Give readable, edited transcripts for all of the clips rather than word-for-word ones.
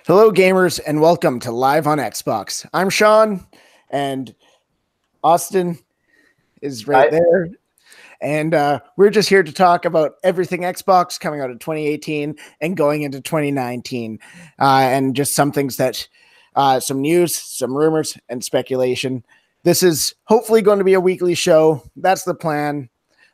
Hello, gamers, and welcome to Live on Xbox. I'm Sean, and Austin is right there. And we're just here to talk about everything Xbox coming out of 2018 and going into 2019, and just some things that, some news, some rumors, and speculation. This is hopefully going to be a weekly show. That's the plan.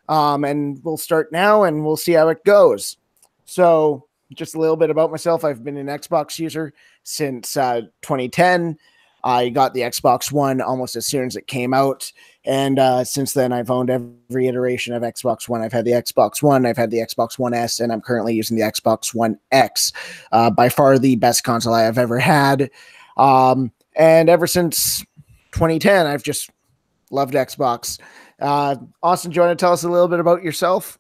And we'll start now, and we'll see how it goes. So, just a little bit about myself. I've been an Xbox user since 2010. I got the Xbox One almost as soon as it came out. And since then, I've owned every iteration of Xbox One. I've had the Xbox One, I've had the Xbox One S, and I'm currently using the Xbox One X. By far the best console I have ever had. And ever since 2010, I've just loved Xbox. Austin, do you want to tell us a little bit about yourself?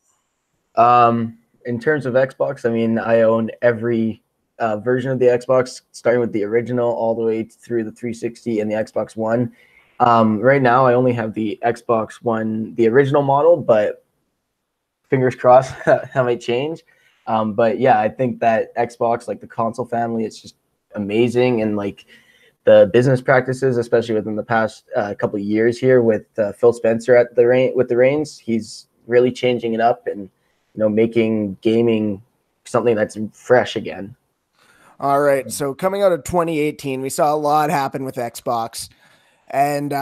In terms of Xbox, I mean, I own every version of the Xbox, starting with the original all the way through the 360 and the Xbox One. Right now, I only have the Xbox One, the original model, but fingers crossed that might change. But yeah, I think that Xbox, like the console family, it's just amazing. And like the business practices, especially within the past couple of years here with Phil Spencer at the reins, he's really changing it up and making gaming something that's fresh again. All right. So coming out of 2018, we saw a lot happen with Xbox. And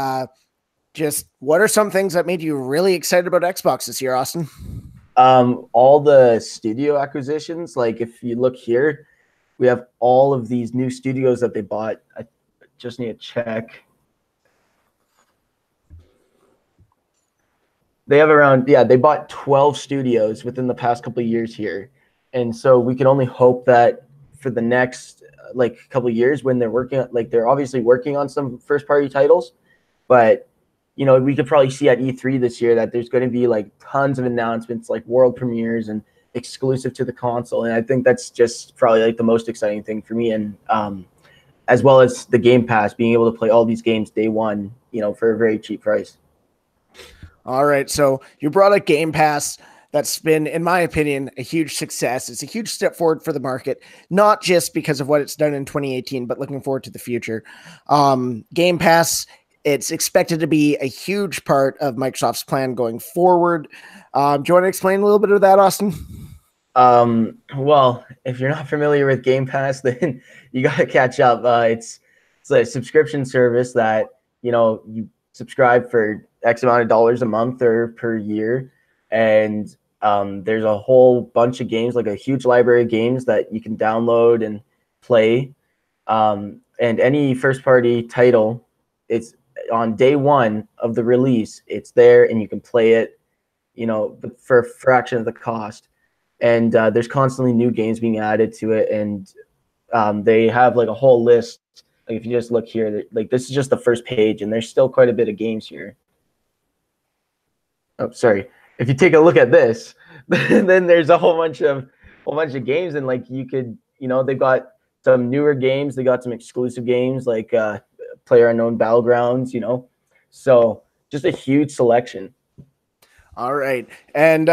just what are some things that made you really excited about Xbox this year, Austin? All the studio acquisitions. Like if you look here, we have all of these new studios that they bought. I just need to check. They have they bought 12 studios within the past couple of years here. And so we can only hope that for the next couple of years when they're obviously working on some first party titles, but we could probably see at E3 this year that there's going to be tons of announcements, like world premieres and exclusive to the console. And I think that's just probably the most exciting thing for me. And as well as the Game Pass, being able to play all these games day one, for a very cheap price. All right, so you brought up Game Pass. That's been, in my opinion, a huge success. It's a huge step forward for the market, not just because of what it's done in 2018, but looking forward to the future. Game Pass, it's expected to be a huge part of Microsoft's plan going forward. Do you want to explain a little bit of that, Austin? Well, if you're not familiar with Game Pass, then you got to catch up. It's a subscription service that, you subscribe for X amount of dollars a month or per year. And there's a whole bunch of games, like a huge library of games that you can download and play. And any first party title, it's on day one of the release, it's there and you can play it, for a fraction of the cost. And there's constantly new games being added to it. And they have a whole list. If you just look here, this is just the first page, and there's still quite a bit of games here. Oh, sorry. If you take a look at this, then there's a whole bunch of games, and you could, they've got some newer games, they got some exclusive games like PlayerUnknown Battlegrounds, so just a huge selection. All right, and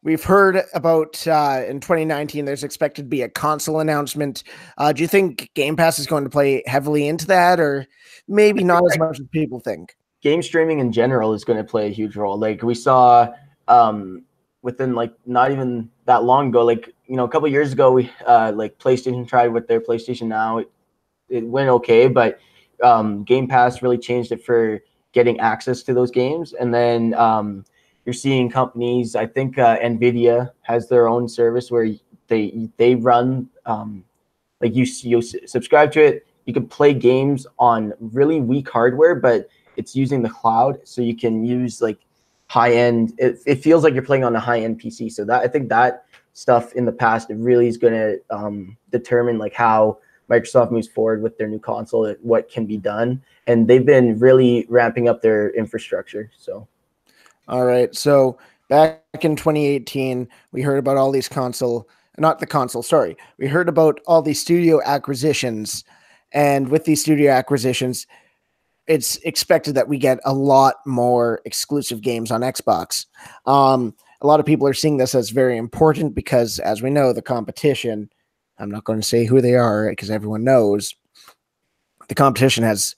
we've heard about in 2019, there's expected to be a console announcement. Do you think Game Pass is going to play heavily into that, or maybe not as much as people think? Game streaming in general is going to play a huge role. We saw within not even that long ago, a couple of years ago, we PlayStation tried with their PlayStation Now. It went okay, but Game Pass really changed it for getting access to those games. And then you're seeing companies, I think Nvidia has their own service where they run you subscribe to it. You can play games on really weak hardware, but it's using the cloud, so you can use high end. It feels like you're playing on a high end PC. So that I think that stuff in the past, it really is going to determine how Microsoft moves forward with their new console, what can be done, and they've been really ramping up their infrastructure. So, all right. So back in 2018, we heard about all these we heard about all these studio acquisitions, and with these studio acquisitions, it's expected that we get a lot more exclusive games on Xbox. A lot of people are seeing this as very important because, as we know, the competition I'm not going to say who they are because everyone knows. The competition has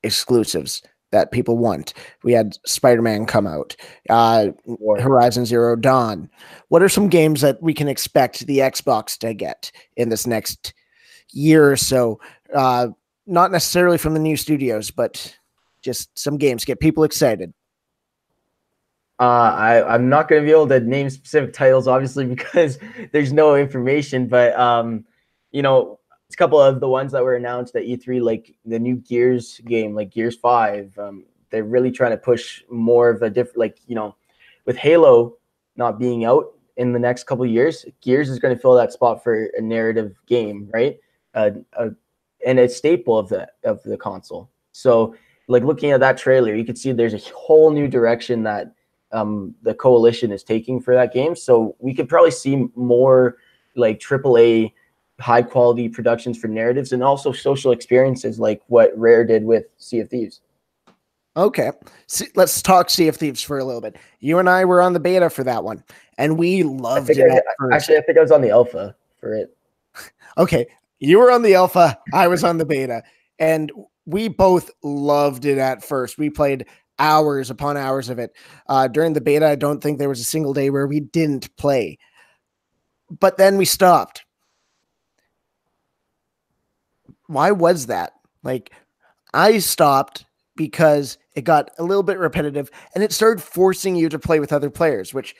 exclusives that people want. We had Spider-Man come out, Horizon Zero Dawn. What are some games that we can expect the Xbox to get in this next year or so? Not necessarily from the new studios, but just some games get people excited. I'm not going to be able to name specific titles, obviously, because there's no information. But you know, a couple of the ones that were announced at E3, like the new Gears game, like Gears 5. They're really trying to push more of a different, like, you know, with Halo not being out in the next couple of years, Gears is going to fill that spot for a narrative game, right? And a staple of the console. So, like looking at that trailer, you can see there's a whole new direction that the coalition is taking for that game. So we could probably see more like AAA high quality productions for narratives and also social experiences like what Rare did with Sea of Thieves. Okay, let's talk Sea of Thieves for a little bit. You and I were on the beta for that one, and we loved it. Actually, I think I was on the alpha for it. Okay, you were on the alpha, I was on the beta, and we both loved it at first. We played hours upon hours of it. During the beta, I don't think there was a single day where we didn't play. But then we stopped. Why was that? Like, I stopped because it got a little bit repetitive and it started forcing you to play with other players, which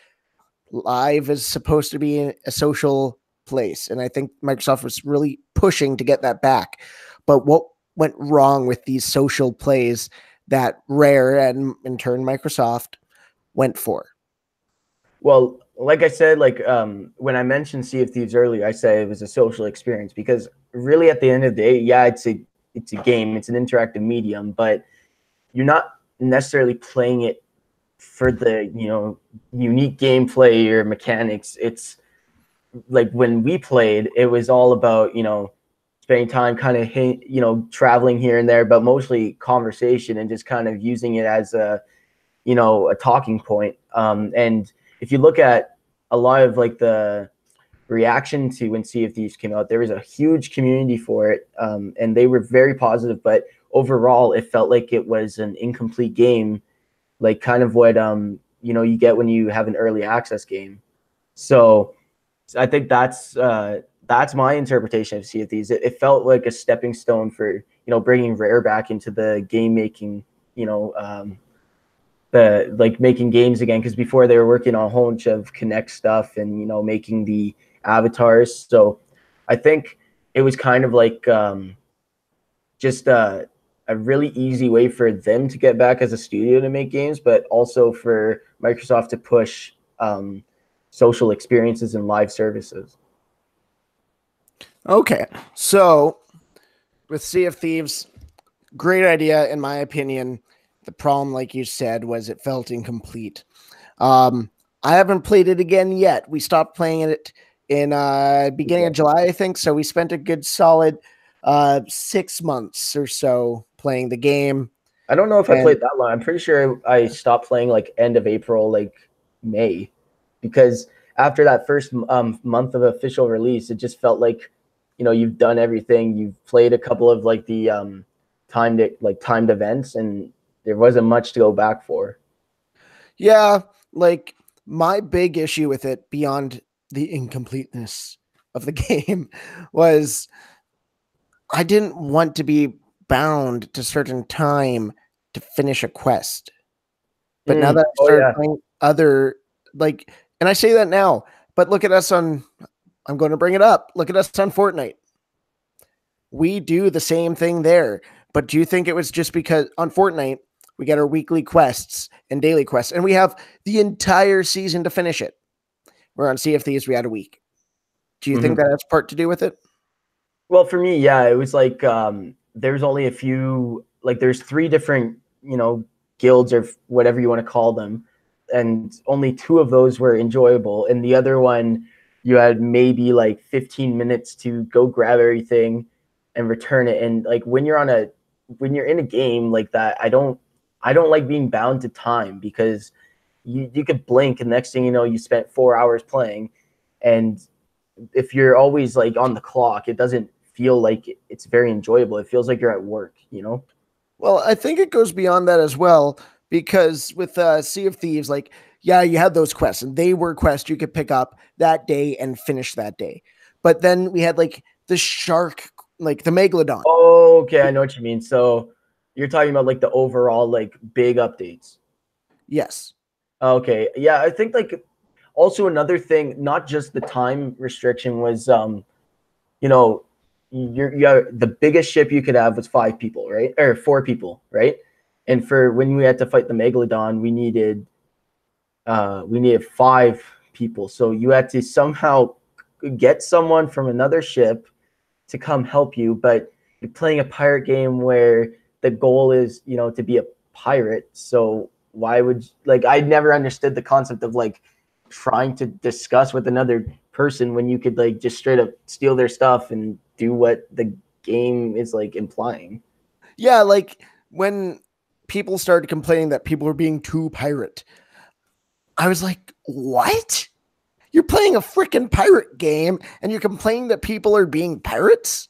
live is supposed to be a social place. And I think Microsoft was really pushing to get that back. But what went wrong with these social plays that Rare and in turn Microsoft went for? Well, like I said, like when I mentioned Sea of Thieves earlier, I said it was a social experience because really at the end of the day, yeah, it's a game, it's an interactive medium, but you're not necessarily playing it for the, you know, unique gameplay or mechanics. It's like when we played, it was all about, you know, spending time kind of, you know, traveling here and there, but mostly conversation and just kind of using it as a, you know, a talking point. And if you look at a lot of like the reaction to when Sea of Thieves came out, there was a huge community for it, and they were very positive, but overall it felt like it was an incomplete game, like kind of what you know, you get when you have an early access game. So I think that's my interpretation of Sea of Thieves. It felt like a stepping stone for, you know, bringing Rare back into the game making, you know, the like making games again, because before they were working on a whole bunch of Kinect stuff and, you know, making the avatars. So I think it was kind of like just a really easy way for them to get back as a studio to make games, but also for Microsoft to push social experiences and live services. Okay, so with Sea of Thieves, great idea in my opinion. The problem, like you said, was it felt incomplete. I haven't played it again yet. We stopped playing it in beginning of July, I think. So we spent a good solid 6 months or so playing the game. I don't know if I played that long. I'm pretty sure I stopped playing like end of April, like May, because after that first month of official release, it just felt like, you know, you've done everything. You've played a couple of like the timed events, and there wasn't much to go back for. Yeah, like my big issue with it, beyond the incompleteness of the game, was I didn't want to be bound to certain time to finish a quest. But now that I started playing other, like, and I say that now, but look at us on, I'm going to bring it up. Look at us on Fortnite. We do the same thing there. But do you think it was just because on Fortnite, we get our weekly quests and daily quests, and we have the entire season to finish it? Where on Sea of Thieves, we had a week. Do you think that has part to do with it? Well, for me, yeah, it was like there's only a few, like there's 3 different, you know, guilds or whatever you want to call them, and only 2 of those were enjoyable, and the other one you had maybe like 15 minutes to go grab everything and return it. And like when you're in a game like that, I don't like being bound to time, because you could blink and next thing you know you spent 4 hours playing. And if you're always like on the clock, it doesn't feel like it's very enjoyable. It feels like you're at work, you know? Well, I think it goes beyond that as well, because with Sea of Thieves, like, yeah, you had those quests, and they were quests you could pick up that day and finish that day. But then we had like the shark, like the Megalodon. Oh, okay, I know what you mean. So you're talking about like the overall like big updates. Yes. Okay, yeah, I think like also another thing, not just the time restriction was, you know, you're the biggest ship you could have was 5 people, right? Or 4 people, right? And for when we had to fight the Megalodon, we needed 5 people. So you had to somehow get someone from another ship to come help you, but you're playing a pirate game where the goal is, you know, to be a pirate. So why would, like, I never understood the concept of like trying to discuss with another person when you could like just straight up steal their stuff and do what the game is like implying. Yeah, like when people started complaining that people were being too pirate, I was like, what? You're playing a freaking pirate game and you're complaining that people are being pirates?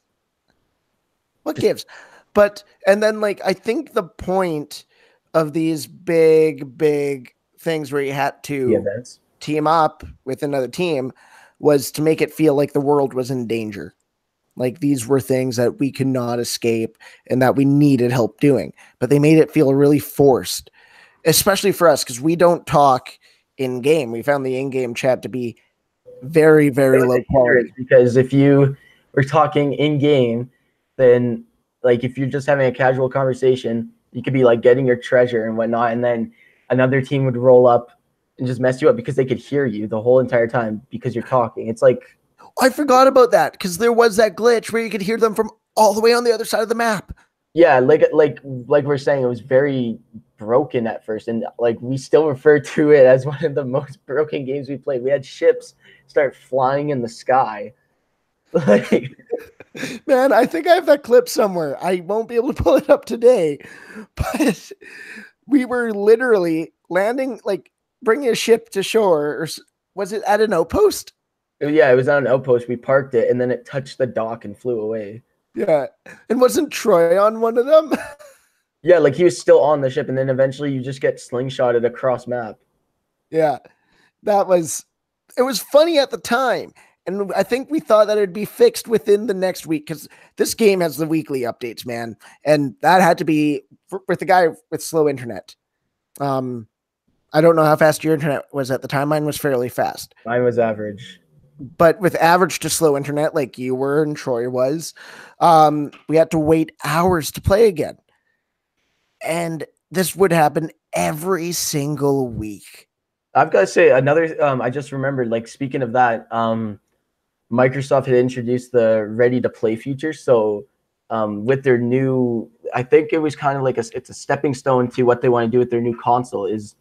What gives? But, and then like, I think the point of these big things where you had to team up with another team was to make it feel like the world was in danger. Like these were things that we could not escape and that we needed help doing, but they made it feel really forced, especially for us because we don't talk in game. We found the in-game chat to be very low quality. Because if you were talking in game, then like if you're just having a casual conversation, you could be like getting your treasure and whatnot, and then another team would roll up and just mess you up because they could hear you the whole entire time because you're talking. It's like, I forgot about that because there was that glitch where you could hear them from all the way on the other side of the map. Yeah, like we're saying, it was very broken at first, and like we still refer to it as one of the most broken games we played. We had ships start flying in the sky. Like, man, I think I have that clip somewhere. I won't be able to pull it up today, but we were literally landing, like bringing a ship to shore, or was it at an outpost? Yeah, it was on an outpost. We parked it, and then it touched the dock and flew away. Yeah, and wasn't Troy on one of them? Yeah, like he was still on the ship, and then eventually you just get slingshotted across map. Yeah, it was funny at the time. And I think we thought that it'd be fixed within the next week because this game has the weekly updates, man. And that had to be with the guy with slow internet. I don't know how fast your internet was at the time. Mine was fairly fast. Mine was average. But with average to slow internet, like you were and Troy was, we had to wait hours to play again. And this would happen every single week. I've got to say another, I just remembered, like speaking of that, Microsoft had introduced the ready to play feature. So with their new, I think it was kind of like it's a stepping stone to what they want to do with their new console is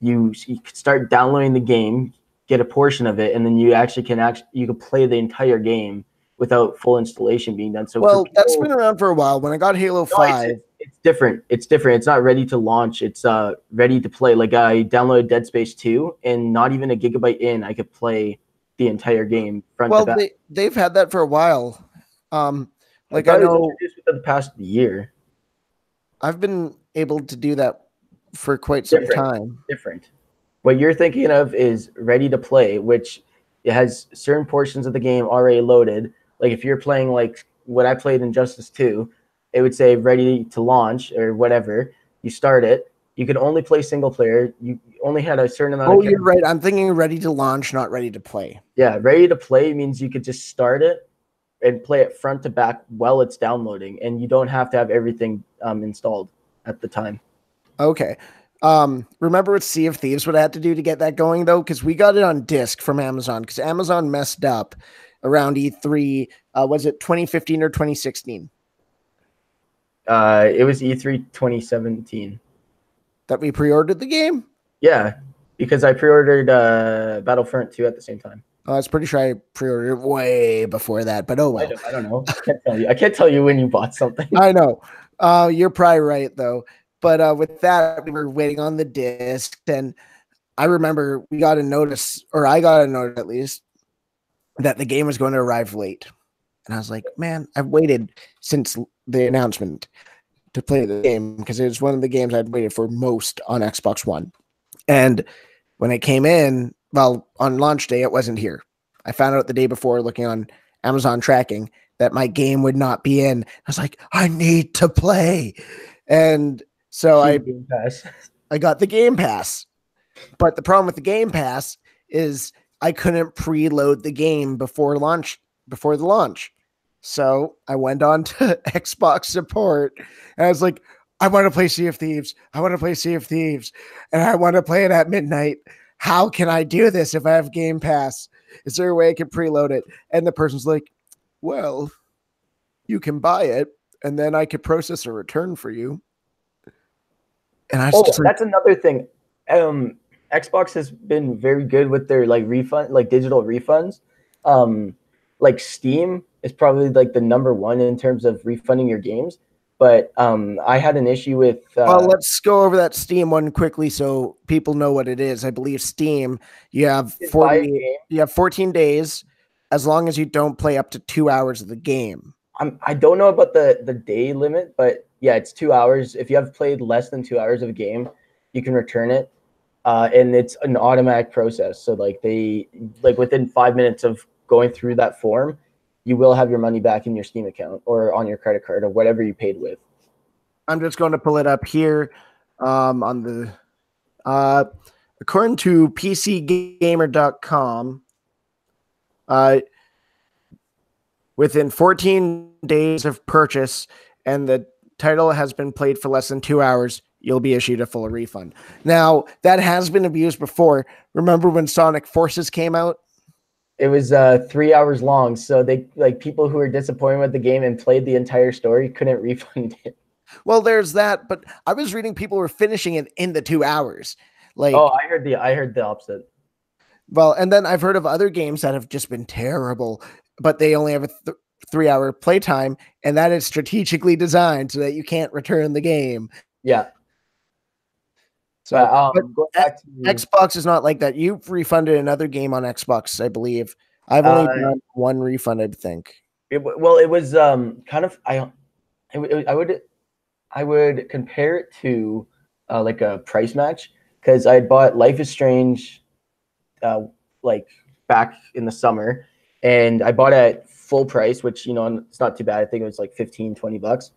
you start downloading the game, get a portion of it, and then you can play the entire game without full installation being done. So well, that's been around for a while. When I got Halo 5, it's different. It's different. It's not ready to launch. It's ready to play. Like I downloaded Dead Space 2, and not even a gigabyte in, I could play the entire game front to back. They've had that for a while. Like I know within the past year, I've been able to do that for quite some time. Different. What you're thinking of is ready to play, which it has certain portions of the game already loaded. Like if you're playing like what I played in Injustice 2, it would say ready to launch or whatever. You start it. You can only play single player. You only had a certain amount. Oh, you're right. I'm thinking ready to launch, not ready to play. Yeah, ready to play means you could just start it and play it front to back while it's downloading, and you don't have to have everything installed at the time. Okay. Remember what Sea of Thieves what I had to do to get that going though? Because we got it on disc from Amazon because Amazon messed up around E3. Was it 2015 or 2016? It was E3 2017. That we pre-ordered the game? Yeah, because I pre-ordered Battlefront 2 at the same time. I was pretty sure I pre-ordered it way before that, but oh well. I don't know. I can't tell you when you bought something. I know. You're probably right though. But with that, we were waiting on the disc, and I remember we got a notice, or I got a notice at least, that the game was going to arrive late. And I was like, man, I've waited since the announcement to play the game because it was one of the games I'd waited for most on Xbox One. And when it came in, well, on launch day, it wasn't here. I found out the day before looking on Amazon tracking that my game would not be in. I was like, I need to play. And so I got the Game Pass. But the problem with the Game Pass is I couldn't preload the game before the launch. So I went on to Xbox support and I was like, I want to play Sea of Thieves. I want to play Sea of Thieves. And I want to play it at midnight. How can I do this if I have Game Pass? Is there a way I can preload it? And the person's like, well, you can buy it and then I could process a return for you. And I was that's another thing. Xbox has been very good with their like refund, like digital refunds. Like Steam is probably like the number one in terms of refunding your games. But I had an issue with. Well, let's go over that Steam one quickly so people know what it is. I believe Steam, you have 14 days as long as you don't play up to 2 hours of the game. I don't know about the day limit, but yeah, it's 2 hours. If you have played less than 2 hours of a game, you can return it. And it's an automatic process. So like within 5 minutes of going through that form, you will have your money back in your Steam account or on your credit card or whatever you paid with. I'm just going to pull it up here on the according to PCGamer.com, within 14 days of purchase and the title has been played for less than 2 hours, you'll be issued a full refund. Now, that has been abused before. Remember when Sonic Forces came out? It was 3 hours long, so they like people who were disappointed with the game and played the entire story couldn't refund it. Well, there's that, but I was reading people were finishing it in the 2 hours. Like, oh, I heard the opposite. Well, and then I've heard of other games that have just been terrible, but they only have a 3 hour playtime, and that is strategically designed so that you can't return the game. Yeah. So Xbox is not like that. You've refunded another game on Xbox, I believe. I've only done one refund, I think. It was kind of I would compare it to like a price match because I bought Life is Strange like back in the summer, and I bought it at full price, which it's not too bad. I think it was like $15-20.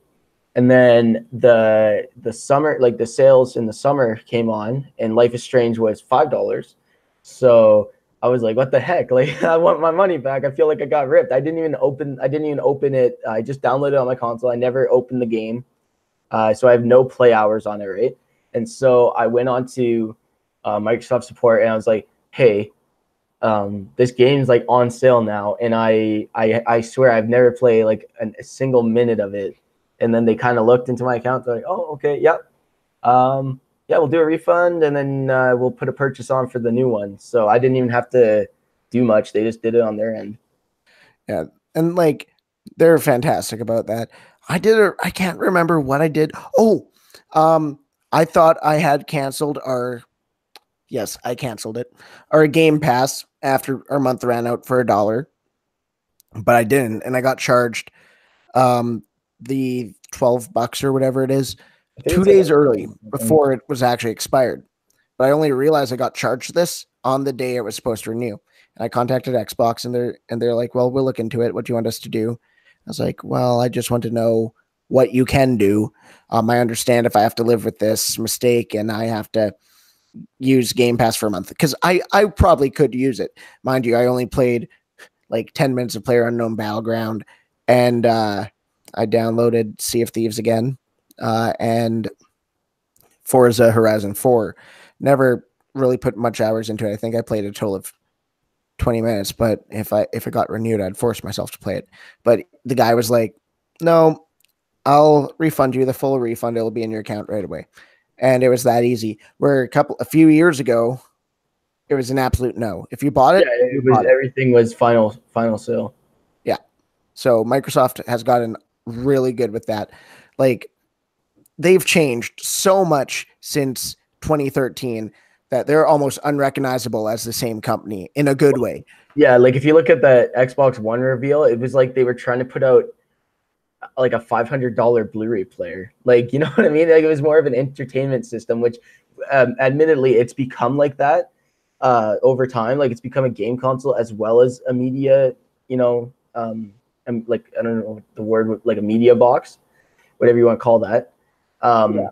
And then the summer, like the sales in the summer came on, and Life is Strange was $5. So I was like, what the heck? Like, I want my money back. I feel like I got ripped. I didn't even open it. I just downloaded it on my console. I never opened the game. So I have no play hours on it, right? And so I went on to Microsoft support, and I was like, hey, this game's like on sale now. And I swear I've never played like a single minute of it. And then they kind of looked into my account. They're like, oh, okay, yep. Yeah, we'll do a refund, and then we'll put a purchase on for the new one. So I didn't even have to do much. They just did it on their end. Yeah, and like they're fantastic about that. I can't remember what I did. Oh, I thought I had canceled yes, I canceled it. Our Game Pass after our month ran out for $1, but I didn't, and I got charged the $12 or whatever it is 2 days early before it was actually expired. But I only realized I got charged this on the day it was supposed to renew. And I contacted Xbox, and they're like, well, we'll look into it. What do you want us to do? I was like, well, I just want to know what you can do. I understand if I have to live with this mistake and I have to use Game Pass for a month, because I probably could use it. Mind you, I only played like 10 minutes of PlayerUnknown Battleground, and I downloaded Sea of Thieves again, and Forza Horizon 4. Never really put much hours into it. I think I played a total of 20 minutes, but if it got renewed, I'd force myself to play it. But the guy was like, no, I'll refund you the full refund. It'll be in your account right away. And it was that easy. Where a few years ago, it was an absolute no. If you bought it, everything was final sale. Yeah. So Microsoft has gotten really good with that. Like, they've changed so much since 2013. that they're almost unrecognizable as the same company in a good way. Yeah, like if you look at the Xbox One reveal, it was like they were trying to put out like a $500 Blu-ray player. Like, you know what I mean? Like it was more of an entertainment system, which admittedly it's become like that over time. Like it's become a game console as well as a media, you know, like, I don't know the word, like a media box, whatever you want to call that. Yeah.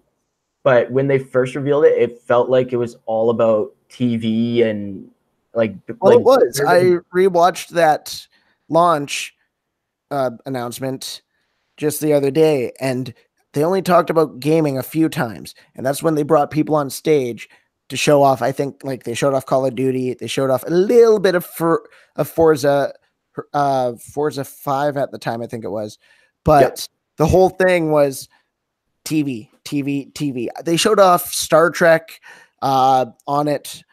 But when they first revealed it, it felt like it was all about TV and well, it was. I rewatched that launch announcement just the other day, and they only talked about gaming a few times, and that's when they brought people on stage to show off. I think like they showed off Call of Duty, they showed off a little bit of Forza 5 at the time, I think it was, but the whole thing was TV. They showed off Star Trek on it,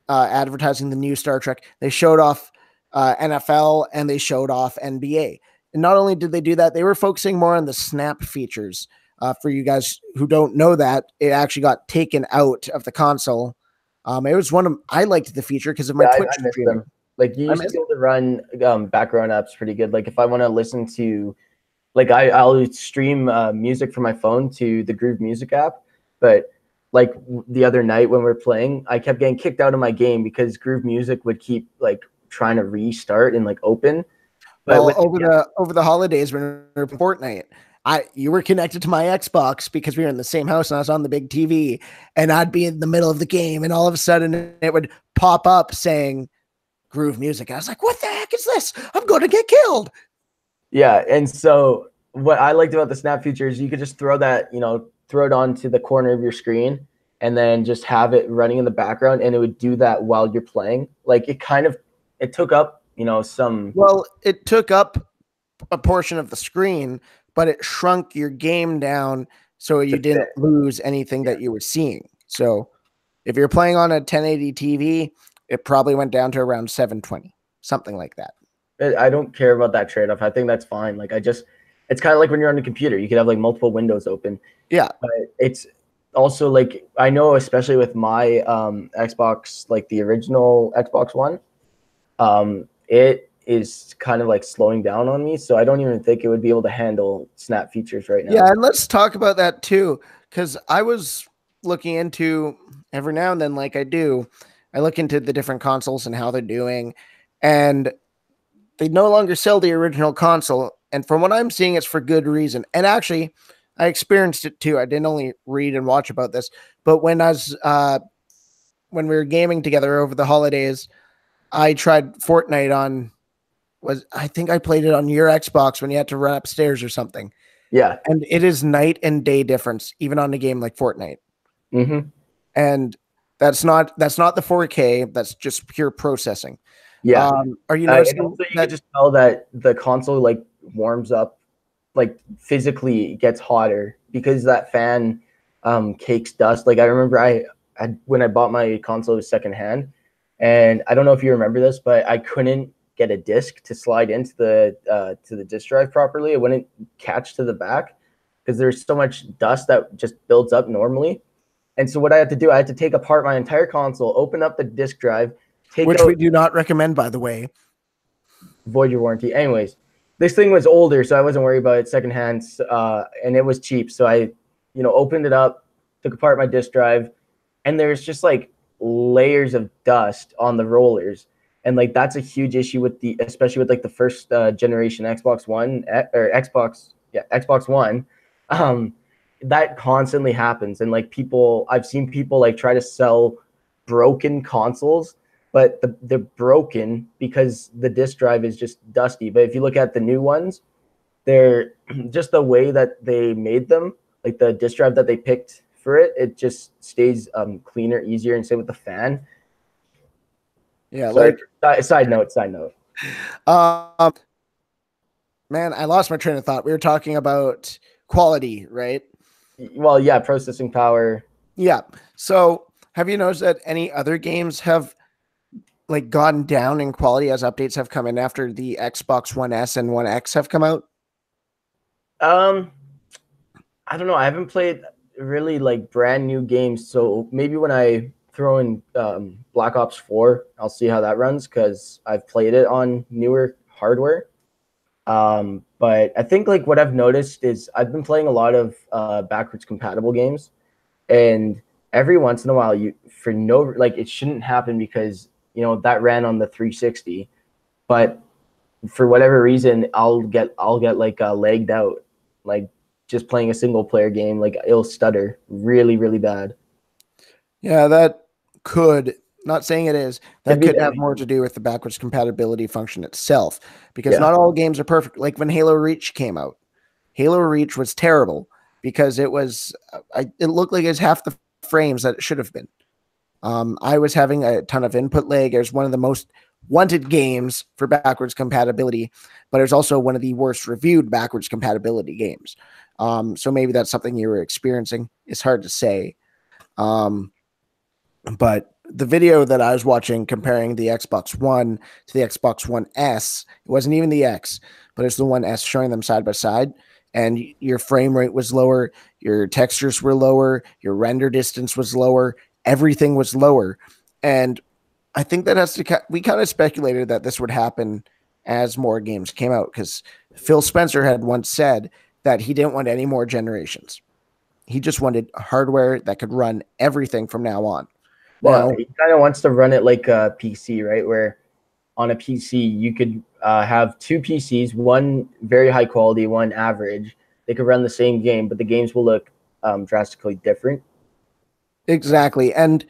advertising the new Star Trek. They showed off NFL, and they showed off NBA. And not only did they do that, they were focusing more on the Snap features. For you guys who don't know that, it actually got taken out of the console. It was I liked the feature because of my Twitch streaming. Like you used to be able to run background apps pretty good. Like if I want to listen to, like I'll stream music from my phone to the Groove Music app. But like the other night when we were playing, I kept getting kicked out of my game because Groove Music would keep like trying to restart and like open. But over the holidays when we were Fortnite, you were connected to my Xbox because we were in the same house and I was on the big TV, and I'd be in the middle of the game and all of a sudden it would pop up saying Groove Music. I was like, what the heck is this? I'm going to get killed. Yeah. And so what I liked about the Snap feature is you could just throw it onto the corner of your screen and then just have it running in the background, and it would do that while you're playing. Like it took up, it took up a portion of the screen, but it shrunk your game down so you didn't lose anything that you were seeing. So if you're playing on a 1080 TV, it probably went down to around 720, something like that. I don't care about that trade-off. I think that's fine. Like it's kind of like when you're on a computer, you could have like multiple windows open. Yeah. But it's also like, I know, especially with my Xbox, like the original Xbox One, it is kind of like slowing down on me. So I don't even think it would be able to handle Snap features right now. Yeah, and let's talk about that too, because I was looking into, every now and then, like I do, I look into the different consoles and how they're doing, and they no longer sell the original console. And from what I'm seeing, it's for good reason. And actually, I experienced it too. I didn't only read and watch about this, but when we were gaming together over the holidays, I tried Fortnite I think I played it on your Xbox when you had to run upstairs or something. Yeah. And it is night and day difference, even on a game like Fortnite. Mm-hmm. And that's not the 4K. That's just pure processing. Yeah. Are you noticing you can just tell that the console like warms up, like physically gets hotter because that fan cakes dust. Like I remember when I bought my console, it was secondhand, and I don't know if you remember this, but I couldn't get a disc to slide into the disk drive properly. It wouldn't catch to the back because there's so much dust that just builds up normally. And so what I had to do, I had to take apart my entire console, open up the disk drive, which we do not recommend, by the way. Void your warranty. Anyways, this thing was older, so I wasn't worried about it secondhand, and it was cheap. So I, opened it up, took apart my disk drive, and there's just like layers of dust on the rollers. And like that's a huge issue especially with like the first generation Xbox One or Xbox One. That constantly happens, and like I've seen people like try to sell broken consoles, but they're broken because the disk drive is just dusty. But if you look at the new ones, they're just the way that they made them, like the disk drive that they picked for it just stays cleaner, easier, and same with the fan. Yeah, side note. Man, I lost my train of thought. We were talking about quality, right? Well, yeah, processing power. Yeah. So, have you noticed that any other games have like gone down in quality as updates have come in after the Xbox One S and One X have come out? I don't know. I haven't played really like brand new games, so maybe when I throw in Black Ops 4. I'll see how that runs because I've played it on newer hardware. But I think like what I've noticed is I've been playing a lot of backwards compatible games, and every once in a while, it shouldn't happen because that ran on the 360, but for whatever reason, I'll get like lagged out, like just playing a single player game, like it'll stutter really, really bad. Yeah, that could, not saying it is, that could have more to do with the backwards compatibility function itself, because not all games are perfect. Like when Halo Reach came out, Halo Reach was terrible because it looked like it's half the frames that it should have been. I was having a ton of input lag. It was one of the most wanted games for backwards compatibility, but it was also one of the worst reviewed backwards compatibility games. So maybe that's something you were experiencing. It's hard to say. But the video that I was watching comparing the Xbox One to the Xbox One S, it wasn't even the X, but it's the One S, showing them side by side. And your frame rate was lower, your textures were lower, your render distance was lower, everything was lower. And I think that we kind of speculated that this would happen as more games came out, because Phil Spencer had once said that he didn't want any more generations. He just wanted hardware that could run everything from now on. Well, he kind of wants to run it like a PC, right? Where on a PC, you could have two PCs, one very high quality, one average. They could run the same game, but the games will look drastically different. Exactly. And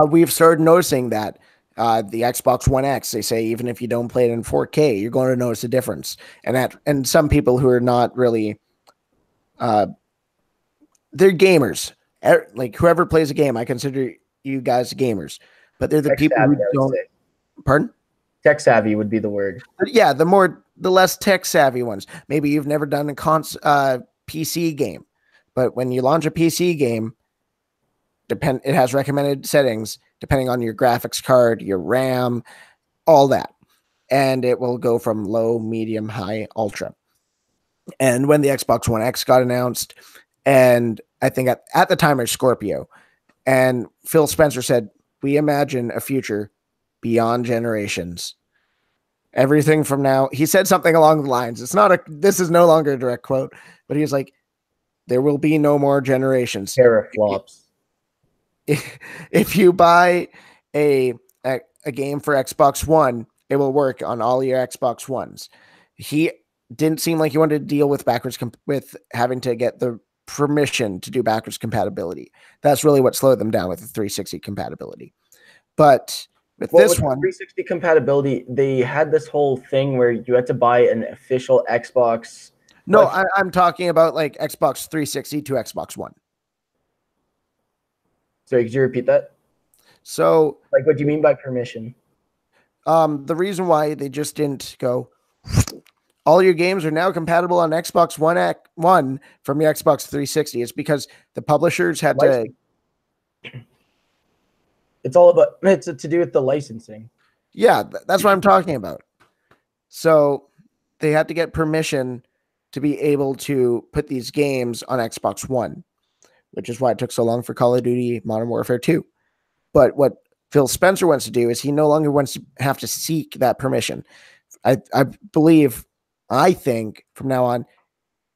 we've started noticing that the Xbox One X, they say, even if you don't play it in 4K, you're going to notice a difference. And some people who are not really, they're gamers. Like whoever plays a game, I consider you guys gamers, but they're the people who don't. Pardon? Tech savvy would be the word. But yeah, the less tech savvy ones. Maybe you've never done a PC game, but when you launch a PC game, it has recommended settings depending on your graphics card, your RAM, all that, and it will go from low, medium, high, ultra. And when the Xbox One X got announced, and I think at the time it was Scorpio, and Phil Spencer said, "We imagine a future beyond generations. Everything from now," he said something along the lines. This is no longer a direct quote, but he was like, "There will be no more generations." Teraflops. If you buy a game for Xbox One, it will work on all your Xbox Ones. He didn't seem like he wanted to deal with with having to get the permission to do backwards compatibility. That's really what slowed them down with the 360 compatibility. But with this one, 360 compatibility, they had this whole thing where you had to buy an official Xbox. No, I'm talking about like Xbox 360 to Xbox One. Sorry, could you repeat that? So, like, what do you mean by permission? The reason why they just didn't go, all your games are now compatible on Xbox One from your Xbox 360 is because the publishers had to. It's to do with the licensing. Yeah, that's what I'm talking about. So they had to get permission to be able to put these games on Xbox One, which is why it took so long for Call of Duty Modern Warfare 2. But what Phil Spencer wants to do is he no longer wants to have to seek that permission. I think from now on,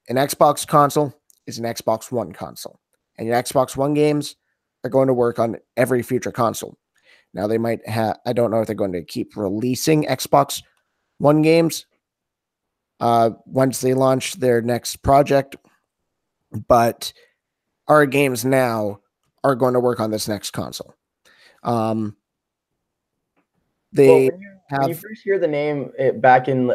an Xbox console is an Xbox One console, and your Xbox One games are going to work on every future console. Now they might have, I don't know if they're going to keep releasing Xbox One games once they launch their next project, but our games now are going to work on this next console. When you first hear the name back in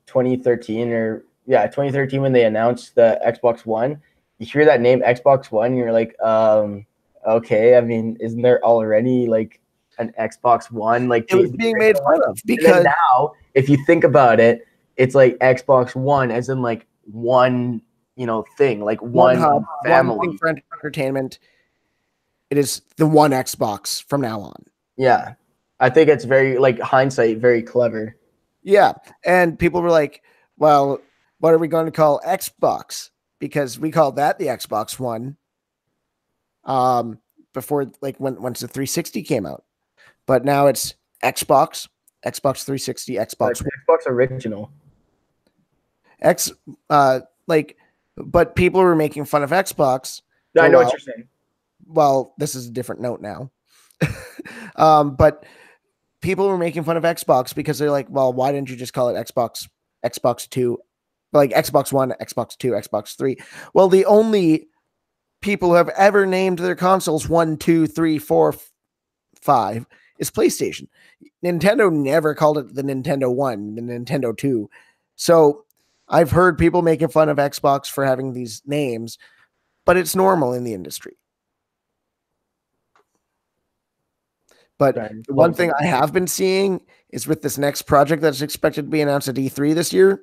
2013 2013 when they announced the Xbox One, you hear that name Xbox One, you're like, okay, I mean, isn't there already like an Xbox One? Like it was being made fun of, because now, if you think about it, it's like Xbox One as in like one, thing, like one hub, family, one thing for entertainment. It is the one Xbox from now on. Yeah. I think it's very, like, hindsight, very clever. Yeah. And people were like, well, what are we going to call Xbox? Because we called that the Xbox One. before, like once the 360 came out. But now it's Xbox 360, Xbox Xbox original. But people were making fun of Xbox. Yeah, I know what you're saying. Well, this is a different note now. But people were making fun of Xbox because they're like, well, why didn't you just call it Xbox 2, like Xbox One, Xbox 2, Xbox 3? Well, the only people who have ever named their consoles 1, 2, 3, 4, 5 is PlayStation. Nintendo never called it the Nintendo 1, the Nintendo 2. So I've heard people making fun of Xbox for having these names, but it's normal in the industry. But one thing I have been seeing is with this next project that's expected to be announced at E3 this year,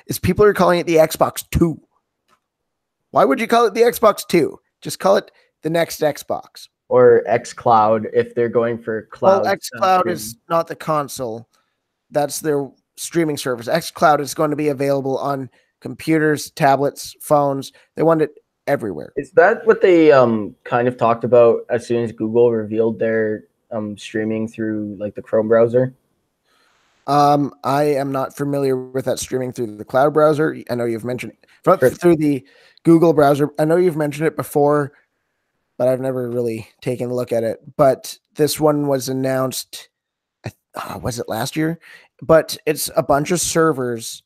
is people are calling it the Xbox 2. Why would you call it the Xbox 2? Just call it the next Xbox. Or xCloud if they're going for cloud. Well, xCloud is not the console. That's their streaming service. xCloud is going to be available on computers, tablets, phones. They want it everywhere. Is that what they kind of talked about as soon as Google revealed their streaming through like the Chrome browser? I am not familiar with that streaming through the cloud browser. I know you've mentioned it through the Google browser. I know you've mentioned it before, but I've never really taken a look at it. But this one was announced, was it last year? But it's a bunch of servers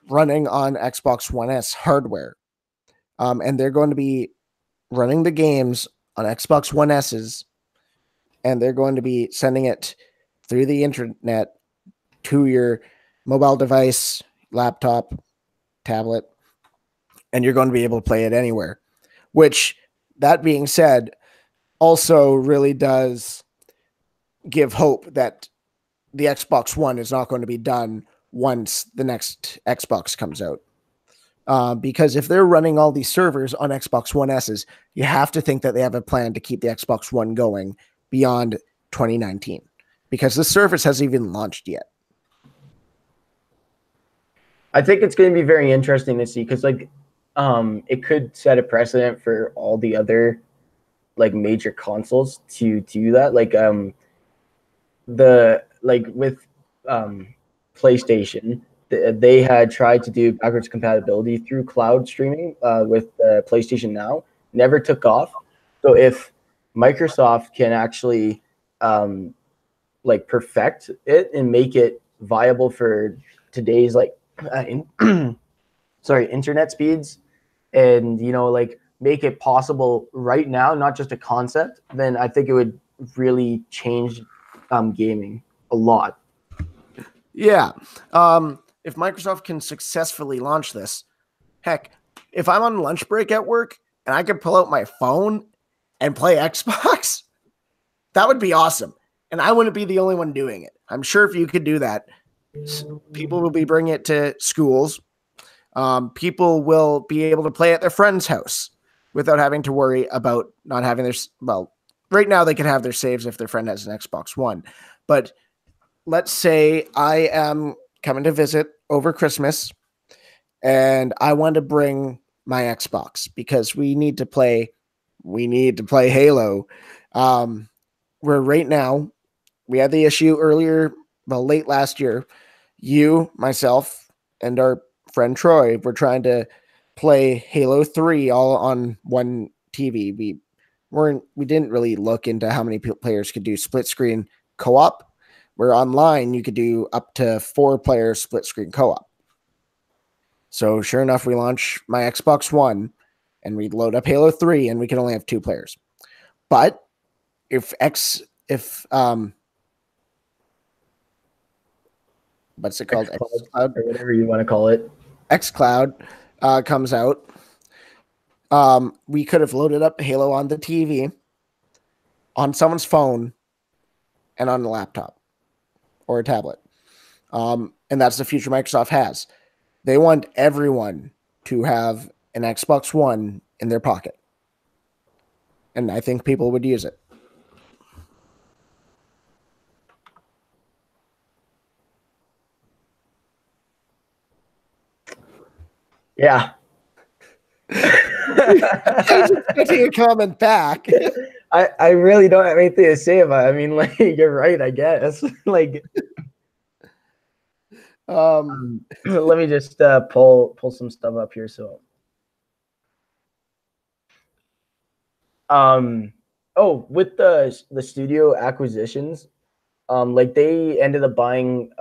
running on Xbox One S hardware. And they're going to be running the games on Xbox One S's, and they're going to be sending it through the internet to your mobile device, laptop, tablet, and you're going to be able to play it anywhere. Which, that being said, also really does give hope that the Xbox One is not going to be done once the next Xbox comes out. Because if they're running all these servers on Xbox One S's, you have to think that they have a plan to keep the Xbox One going beyond 2019, because the service hasn't even launched yet. I think it's going to be very interesting to see, because like it could set a precedent for all the other like major consoles to do that. Like with PlayStation, they had tried to do backwards compatibility through cloud streaming with PlayStation Now. Never took off. So if Microsoft can actually like perfect it and make it viable for today's like internet speeds, and like make it possible right now, not just a concept, then I think it would really change gaming a lot. Yeah. If Microsoft can successfully launch this, heck, if I'm on lunch break at work and I can pull out my phone and play Xbox, that would be awesome. And I wouldn't be the only one doing it. I'm sure if you could do that, people will be bringing it to schools. People will be able to play at their friend's house without having to worry about not having their, well, right now they can have their saves if their friend has an Xbox One. But let's say I am coming to visit over Christmas and I want to bring my Xbox because we need to play Halo. Where right now we had the issue late last year. You, myself, and our friend Troy were trying to play Halo 3 all on one TV. We didn't really look into how many players could do split screen co-op. Where online you could do up to 4 players split screen co-op. So sure enough, we launch my Xbox One and we load up Halo 3 and we can only have 2 players. But if what's it called? xCloud, or whatever you want to call it. xCloud comes out. We could have loaded up Halo on the TV, on someone's phone, and on the laptop or a tablet. And that's the future Microsoft has. They want everyone to have an Xbox One in their pocket. And I think people would use it. Yeah. I was expecting a comment back. I really don't have anything to say about it. I mean, like, you're right, I guess. Like, let me just pull some stuff up here. So, with the studio acquisitions, like they ended up buying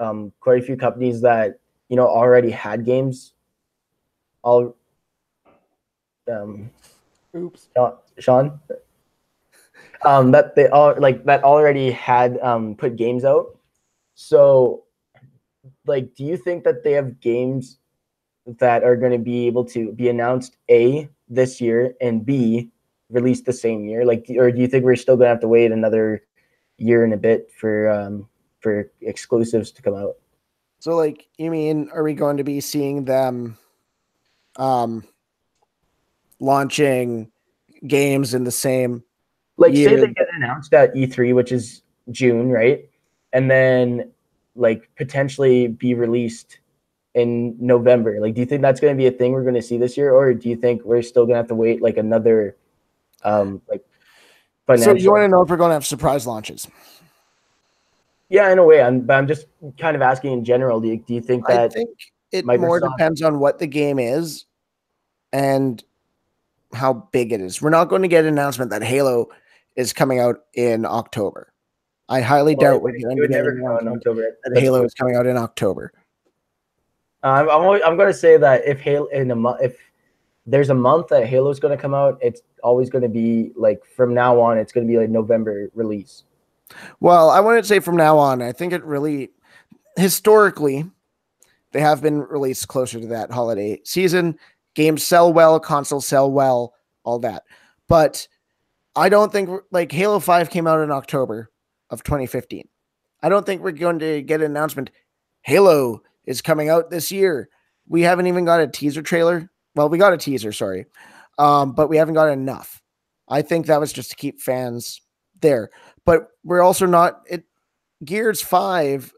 quite a few companies that already had games. All Oops. Sean, that they all like that already had put games out. So, like, do you think that they have games that are going to be able to be announced this year and B released the same year? Like, or do you think we're still going to have to wait another year and a bit for exclusives to come out? So, like, you mean, are we going to be seeing them launching games in the same Like, say year? they get announced at E3, which is June, right? And then, like, potentially be released in November. Like, do you think that's going to be a thing we're going to see this year, or do you think we're still going to have to wait like another, like, So you financial? want to know if we're going to have surprise launches? Yeah, in a way. I'm just kind of asking in general. Do you think I that think it more Microsoft? depends on what the game is and how big it is. We're not going to get an announcement that Halo is coming out in October. I highly Well, doubt we're going it to would get never an come out in announcement October. that Halo is coming out in October. I'm going to say that if Halo if there's a month that Halo is going to come out, it's always going to be like from now on. It's going to be like November release. Well, I wouldn't say from now on. I think it really, historically, they have been released closer to that holiday season. Games sell well, consoles sell well, all that. But I don't think, like, Halo 5 came out in October of 2015. I don't think we're going to get an announcement. Halo is coming out this year. We haven't even got a teaser trailer. Well, we got a teaser, sorry. But we haven't got enough. I think that was just to keep fans there. But we're also not Gears 5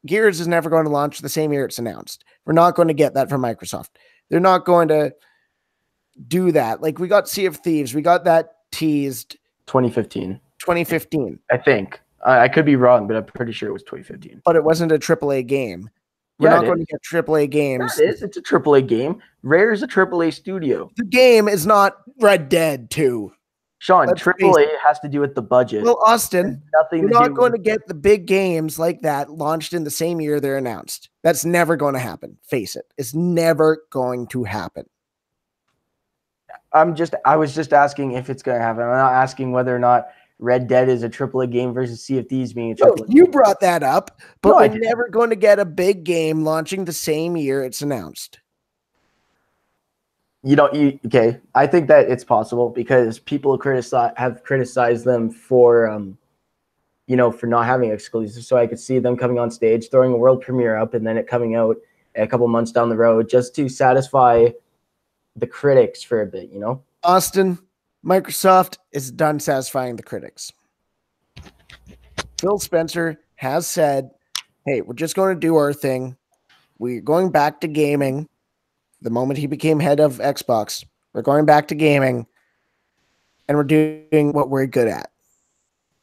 Gears is never going to launch the same year it's announced. We're not going to get that from Microsoft. They're not going to do that. Like, we got Sea of Thieves, we got that teased 2015. I think. I could be wrong, but I'm pretty sure it was 2015. But it wasn't a AAA game. We're not going to get AAA games. Yeah, it is. It's a AAA game. Rare is a AAA studio. The game is not Red Dead 2. Sean, AAA has to do with the budget. Well, Austin, you're not going to get the big games like that launched in the same year they're announced. That's never going to happen. Face it. It's never going to happen. I was just asking if it's going to happen. I'm not asking whether or not Red Dead is a AAA game versus Sea of Thieves being a AAA game. You brought that up, but we're never going to get a big game launching the same year it's announced. Okay. I think that it's possible because people have criticized them for, for not having exclusives. So I could see them coming on stage, throwing a world premiere up, and then it coming out a couple months down the road just to satisfy the critics for a bit, Austin, Microsoft is done satisfying the critics. Phil Spencer has said, hey, we're just going to do our thing. We're going back to gaming. The moment he became head of Xbox, we're going back to gaming and we're doing what we're good at.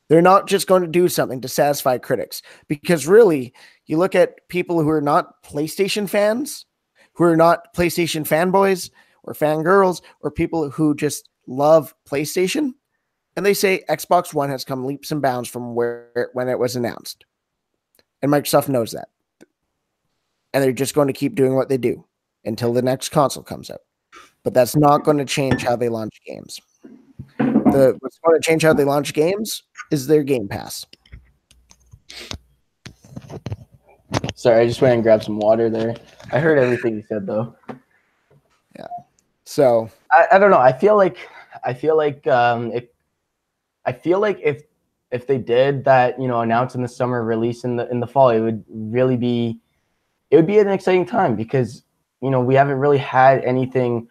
They're not just going to do something to satisfy critics, because really, you look at people who are not PlayStation fans, who are not PlayStation fanboys or fangirls, or people who just love PlayStation, and they say Xbox One has come leaps and bounds from when it was announced. And Microsoft knows that. And they're just going to keep doing what they do until the next console comes out. But that's not going to change how they launch games. What's going to change how they launch games is their Game Pass. Sorry, I just went and grabbed some water there. I heard everything you said, though. Yeah. So I don't know. I feel like if they did that, announce in the summer, release in the fall, it would be an exciting time because we haven't really had anything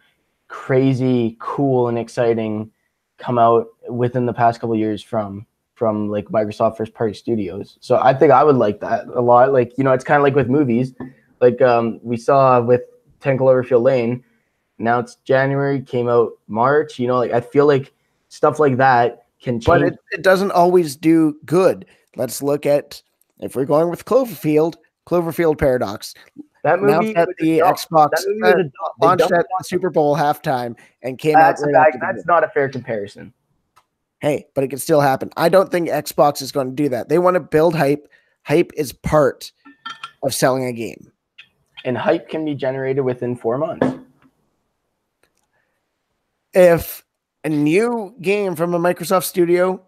crazy, cool, and exciting come out within the past couple of years from like Microsoft first party studios. So I think I would like that a lot. Like, it's kind of like with movies, like we saw with 10 Cloverfield Lane, announced January, came out March. Like I feel like stuff like that can change. But it doesn't always do good. Let's look at, if we're going with Cloverfield Paradox. That movie at the Xbox launched at the Super Bowl halftime and came out right after. That's not a fair comparison. Hey, but it can still happen. I don't think Xbox is going to do that. They want to build hype. Hype is part of selling a game. And hype can be generated within 4 months. If a new game from a Microsoft studio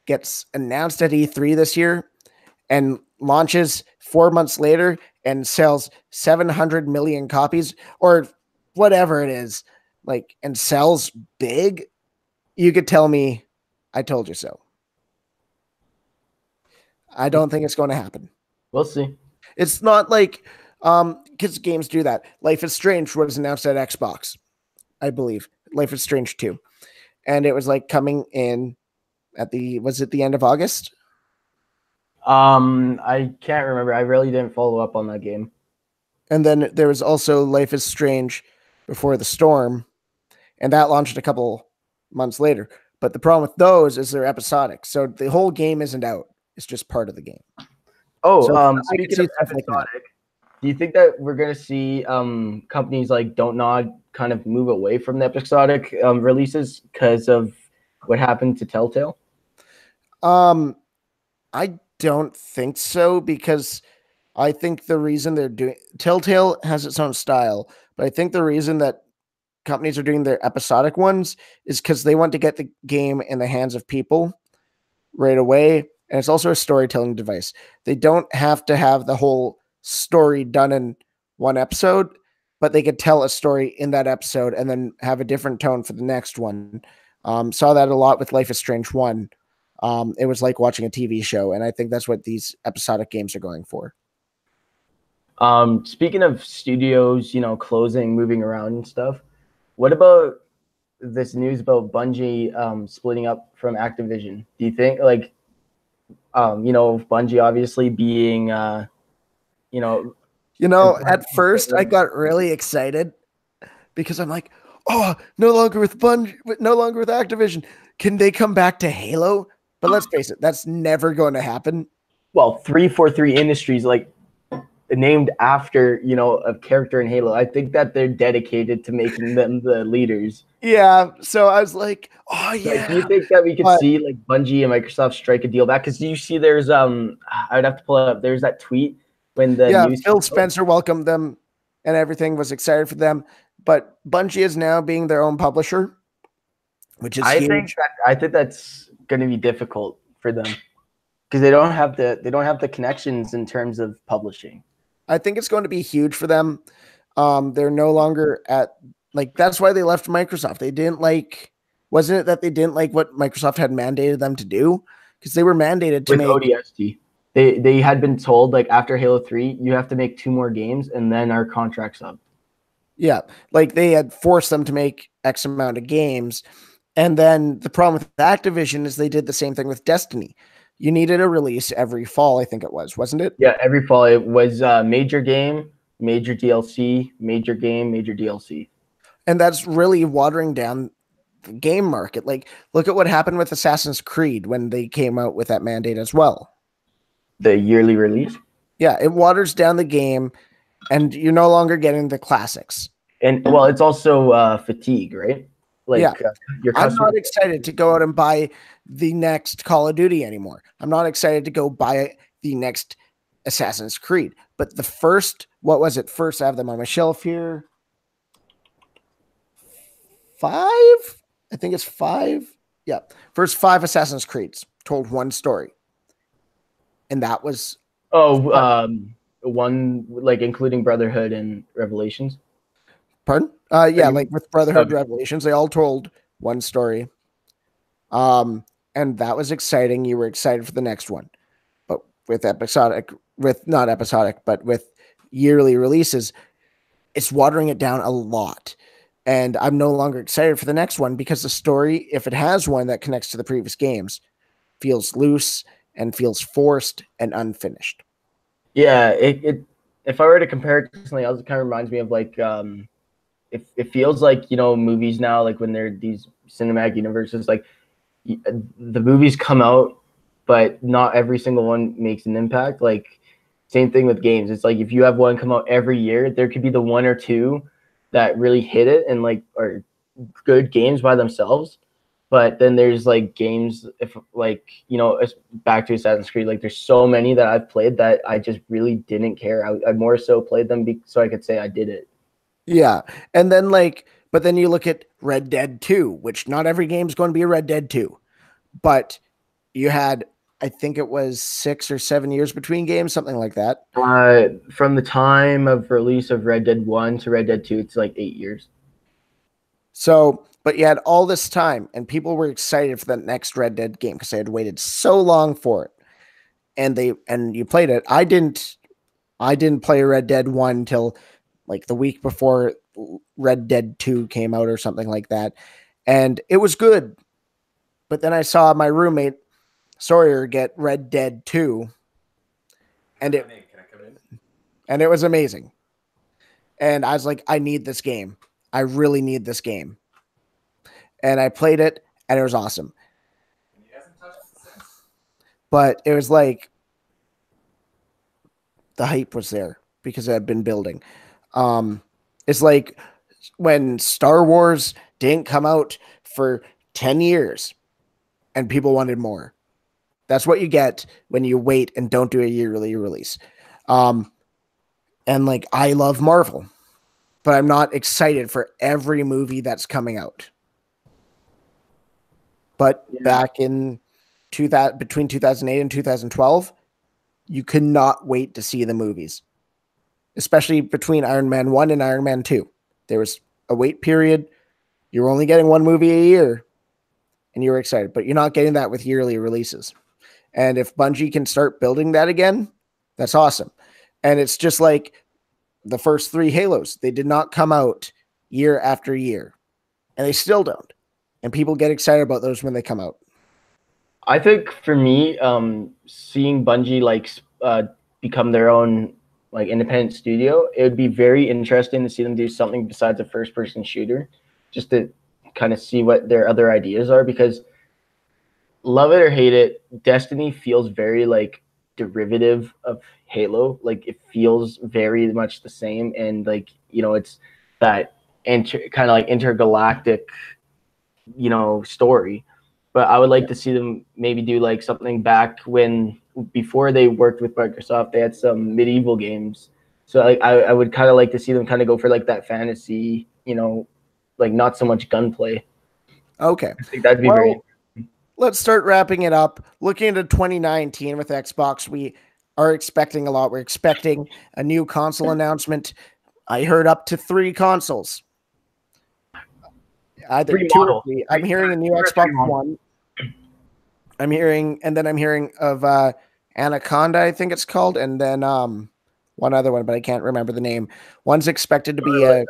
gets announced at E3 this year and launches 4 months later and sells 700 million copies or whatever it is, like, and sells big, you could tell me, I told you so. I don't think it's going to happen. We'll see. It's not like, because games do that. Life is Strange was announced at Xbox, I believe. Life is Strange 2. And it was like coming in at was it the end of August? I can't remember. I really didn't follow up on that game. And then there was also Life is Strange Before the Storm, and that launched a couple months later. But the problem with those is they're episodic. So the whole game isn't out. It's just part of the game. Oh, so speaking of episodic, do you think that we're going to see companies like Don't Nod kind of move away from the episodic releases because of what happened to Telltale? I don't think so, because I think the reason they're doing Telltale has its own style, but I think the reason that companies are doing their episodic ones is because they want to get the game in the hands of people right away. And it's also a storytelling device. They don't have to have the whole story done in one episode, but they could tell a story in that episode and then have a different tone for the next one. Saw that a lot with Life is Strange 1. It was like watching a TV show, and I think that's what these episodic games are going for. Speaking of studios, closing, moving around and stuff, what about this news about Bungie splitting up from Activision? Do you think, Bungie obviously being, at first I got really excited because I'm like, oh, no longer with Bungie, no longer with Activision. Can they come back to Halo? But let's face it, that's never going to happen. Well, 343 Industries, named after, a character in Halo. I think that they're dedicated to making them the leaders. Yeah, so I was like, oh, yeah. Do you think that we could see, Bungie and Microsoft strike a deal back? Because you see there's, I'd have to pull it up. There's that tweet when the news Phil Spencer welcomed them and everything, was excited for them. But Bungie is now being their own publisher, which is huge. I think that's going to be difficult for them because they don't have the connections in terms of publishing. I think it's going to be huge for them. They're no longer at that's why they left Microsoft. They didn't wasn't it that they didn't like what Microsoft had mandated them to do? Because they were mandated to make ODST. They had been told after Halo 3, you have to make 2 more games and then our contract's up. Yeah, they had forced them to make X amount of games. And then the problem with Activision is they did the same thing with Destiny. You needed a release every fall, I think it was, wasn't it? Yeah, every fall. It was major game, major DLC, major game, major DLC. And that's really watering down the game market. Look at what happened with Assassin's Creed when they came out with that mandate as well. The yearly release? Yeah, it waters down the game, and you're no longer getting the classics. And, well, it's also fatigue, right? I'm not excited to go out and buy the next Call of Duty anymore. I'm not excited to go buy the next Assassin's Creed. But the first, what was it? First, I have them on my shelf here. 5? I think it's 5. Yeah. First 5 Assassin's Creeds told one story. And that was... one, including Brotherhood and Revelations? Pardon? With Brotherhood Revelations, they all told one story. And that was exciting. You were excited for the next one. But with yearly releases, it's watering it down a lot. And I'm no longer excited for the next one because the story, if it has one that connects to the previous games, feels loose and feels forced and unfinished. Yeah, if I were to compare it to something else, it kind of reminds me of it feels like, you know, movies now, like when they're these cinematic universes, like the movies come out, but not every single one makes an impact. Like same thing with games. It's like if you have one come out every year, there could be the one or two that really hit it and like are good games by themselves. But then there's like games, if like, you know, back to Assassin's Creed, like there's so many that I've played that I just really didn't care. I more so played them so I could say I did it. Yeah. And then like, but then you look at Red Dead 2, which not every game's going to be a Red Dead 2. But you had, I think it was 6 or 7 years between games, something like that. From the time of release of Red Dead 1 to Red Dead 2, it's like 8 years. So, but you had all this time and people were excited for the next Red Dead game because they had waited so long for it. And you played it. I didn't play Red Dead 1 till like the week before Red Dead 2 came out or something like that. And it was good. But then I saw my roommate Sawyer get Red Dead 2 and it was amazing. And I was like, I need this game. I really need this game. And I played it and it was awesome. But it was like the hype was there because it had been building. It's like when Star Wars didn't come out for 10 years and people wanted more. That's what you get when you wait and don't do a yearly release. And like, I love Marvel, but I'm not excited for every movie that's coming out. But back in between 2008 and 2012, you could not wait to see the movies, especially between Iron Man 1 and Iron Man 2. There was a wait period. You were only getting one movie a year and you were excited, but you're not getting that with yearly releases. And if Bungie can start building that again, that's awesome. And it's just like the first 3 Halos. They did not come out year after year, and they still don't. And people get excited about those when they come out. I think for me, seeing Bungie like become their own like independent studio, it would be very interesting to see them do something besides a first-person shooter, just to kind of see what their other ideas are. Because love it or hate it, Destiny feels very like derivative of Halo. Like it feels very much the same, and like, you know, it's that kind of like intergalactic, you know, story. But I would like to see them maybe do like something back when before they worked with Microsoft, they had some medieval games. So like I would kind of like to see them kind of go for like that fantasy, you know, like not so much gunplay. Okay. I think that'd be very. Let's start wrapping it up. Looking into 2019 with Xbox, we are expecting a lot. We're expecting a new console announcement. I heard up to 3 consoles. Either 2 or 3. I'm hearing a new Xbox One. I'm hearing of Anaconda, I think it's called, and then one other one, but I can't remember the name. One's expected to be a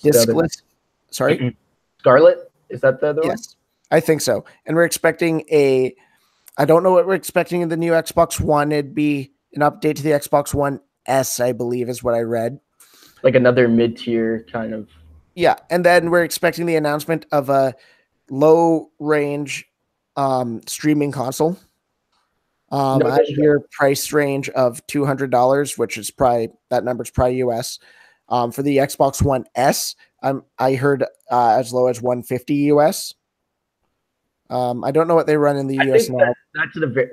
discless. Sorry? Scarlet? Is that the other one? Yes, I think so. And we're expecting I don't know what we're expecting in the new Xbox One. It'd be an update to the Xbox One S, I believe, is what I read. Like another mid-tier kind of. Yeah, and then we're expecting the announcement of a low-range streaming console. I hear price range of $200, which is probably, that number's probably US. For the Xbox One S, I heard as low as $150 US. I don't know what they run in the US now.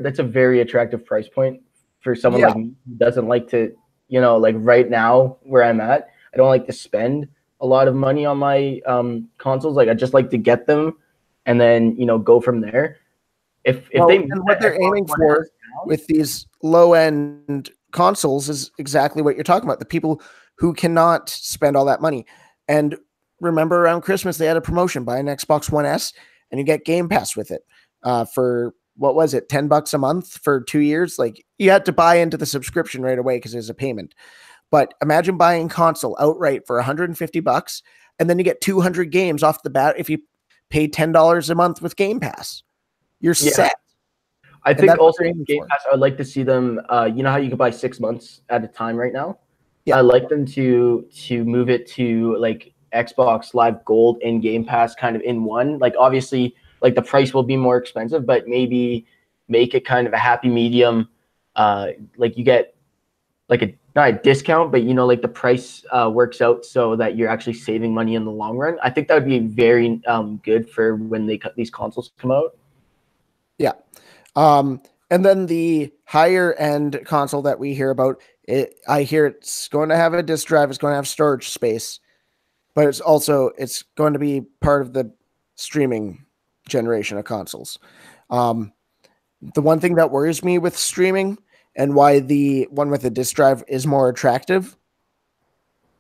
That's a very attractive price point for someone like me who doesn't like to, you know, like right now where I'm at, I don't like to spend a lot of money on my consoles. Like I just like to get them and then, you know, go from there. If they and what they're aiming for with these low end consoles is exactly what you're talking about. The people who cannot spend all that money. And remember around Christmas, they had a promotion, buy an Xbox One S and you get Game Pass with it for what was it? $10 a month for 2 years. Like you had to buy into the subscription right away because there's a payment. But imagine buying console outright for $150 and then you get 200 games off the bat if you pay $10 a month with Game Pass. You're set. I think also Game Pass, I would like to see them, you know how you can buy 6 months at a time right now? Yeah. I'd like them to move it to like Xbox Live Gold and Game Pass kind of in one. Like obviously, like the price will be more expensive, but maybe make it kind of a happy medium. Like you get like a not a discount, but like the price works out so that you're actually saving money in the long run. I think that would be very good for when these consoles come out. Yeah. And then the higher end console that we hear about, I hear it's going to have a disk drive, it's going to have storage space, but it's going to be part of the streaming generation of consoles. The one thing that worries me with streaming and why the one with the disk drive is more attractive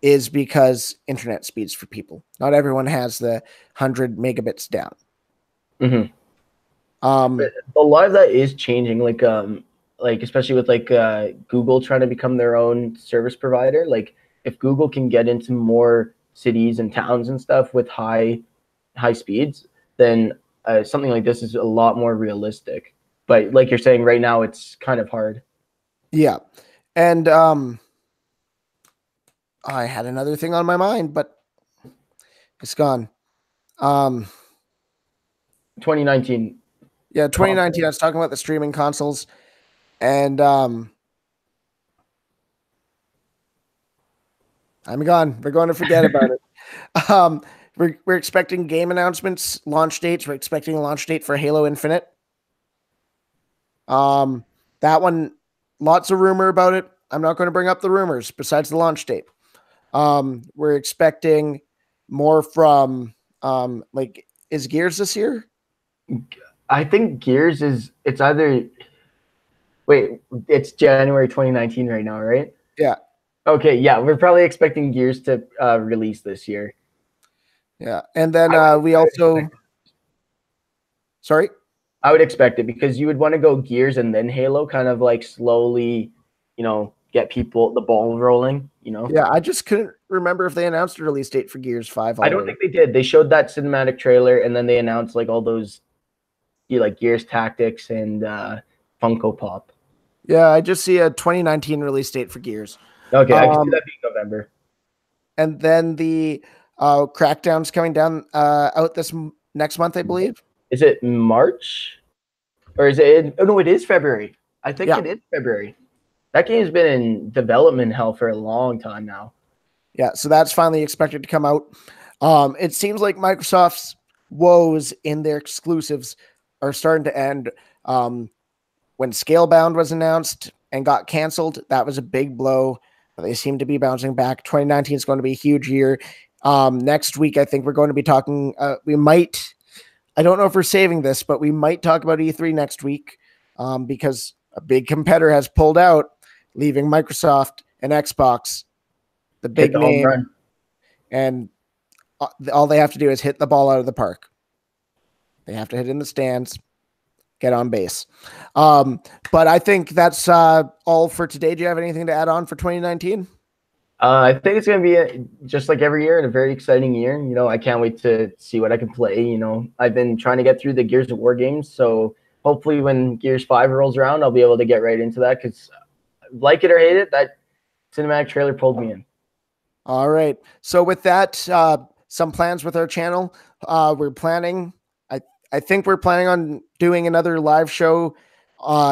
is because internet speeds for people. Not everyone has the 100 megabits down. Mm-hmm. But a lot of that is changing, like especially with Google trying to become their own service provider. Like if Google can get into more cities and towns and stuff with high speeds, then something like this is a lot more realistic. But like you're saying, right now it's kind of hard. Yeah, and I had another thing on my mind, but it's gone. 2019. Yeah, 2019. I was talking about the streaming consoles, and I'm gone. We're going to forget about it. We're expecting game announcements, launch dates. We're expecting a launch date for Halo Infinite. That one, lots of rumor about it. I'm not going to bring up the rumors besides the launch date. We're expecting more from is Gears this year? I think Gears it's January 2019 right now, right? Yeah. Okay, yeah, we're probably expecting Gears to release this year. Yeah, and then we also... Sorry? I would expect it because you would want to go Gears and then Halo, kind of like slowly, get the ball rolling, Yeah, I just couldn't remember if they announced a release date for Gears 5 already. I don't think they did. They showed that cinematic trailer and then they announced like all those Gears Tactics and Funko Pop. Yeah, I just see a 2019 release date for Gears. Okay, I can see that being November. And then the Crackdown's coming down out this next month, I believe. Is it March? Or is it... Oh, no, it is February. I think it is February. That game's been in development hell for a long time now. Yeah, so that's finally expected to come out. It seems like Microsoft's woes in their exclusives are starting to end. When Scalebound was announced and got canceled, that was a big blow. They seem to be bouncing back. 2019 is going to be a huge year. Next week, I think we're going to be talking. I don't know if we're saving this, but we might talk about E3 next week because a big competitor has pulled out, leaving Microsoft and Xbox, the big name, and all they have to do is hit the ball out of the park. They have to hit in the stands, get on base. But I think that's all for today. Do you have anything to add on for 2019? I think it's going to be just like every year and a very exciting year. I can't wait to see what I can play. I've been trying to get through the Gears of War games. So hopefully when Gears 5 rolls around, I'll be able to get right into that because like it or hate it, that cinematic trailer pulled me in. All right. So with that, some plans with our channel. We're planning, I think we're planning on doing another live show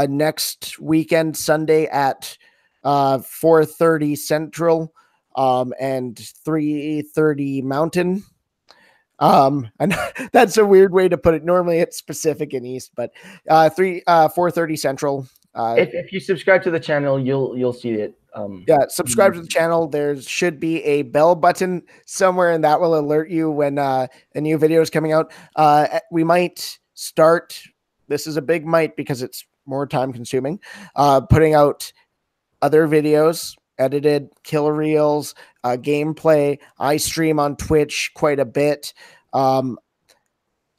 next weekend, Sunday at 4:30 Central and 3:30 Mountain. And that's a weird way to put it. Normally it's Pacific and East, but 4:30 Central. If you subscribe to the channel, you'll see it. Subscribe to the channel. There should be a bell button somewhere, and that will alert you when a new video is coming out. We might start. This is a big might because it's more time consuming. Putting out other videos, edited killer reels, gameplay. I stream on Twitch quite a bit.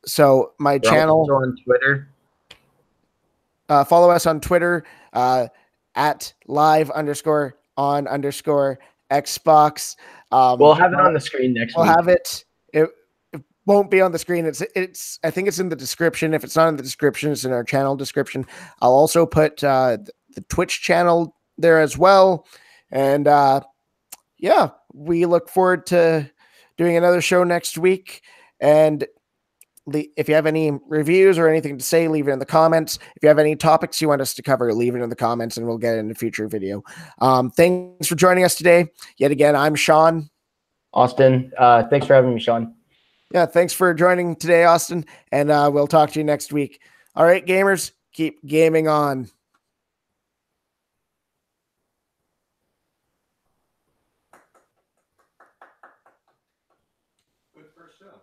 So my channel on Twitter. Follow us on Twitter at live_on_Xbox. We'll have it on the screen next week. We'll have it. It won't be on the screen. It's. I think it's in the description. If it's not in the description, it's in our channel description. I'll also put the Twitch channel there as well. And we look forward to doing another show next week. And if you have any reviews or anything to say, leave it in the comments. If you have any topics you want us to cover, leave it in the comments and we'll get it in a future video. Thanks for joining us today. Yet again, I'm Sean. Austin, thanks for having me, Sean. Yeah, thanks for joining today, Austin. And we'll talk to you next week. All right, gamers, keep gaming on. Good first show.